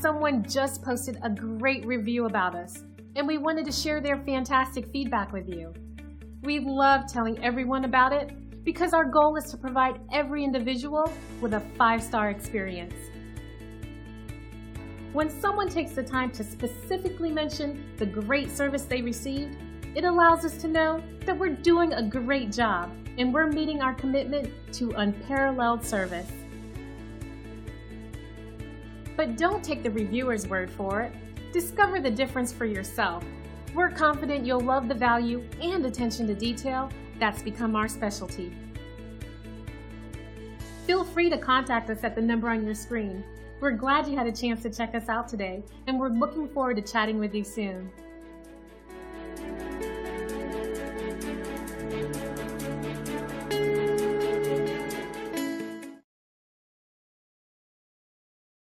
Someone just posted a great review about us, and we wanted to share their fantastic feedback with you. We love telling everyone about it because our goal is to provide every individual with a 5-star experience. When someone takes the time to specifically mention the great service they received, it allows us to know that we're doing a great job and we're meeting our commitment to unparalleled service. But don't take the reviewer's word for it. Discover the difference for yourself. We're confident you'll love the value and attention to detail that's become our specialty. Feel free to contact us at the number on your screen. We're glad you had a chance to check us out today, and we're looking forward to chatting with you soon.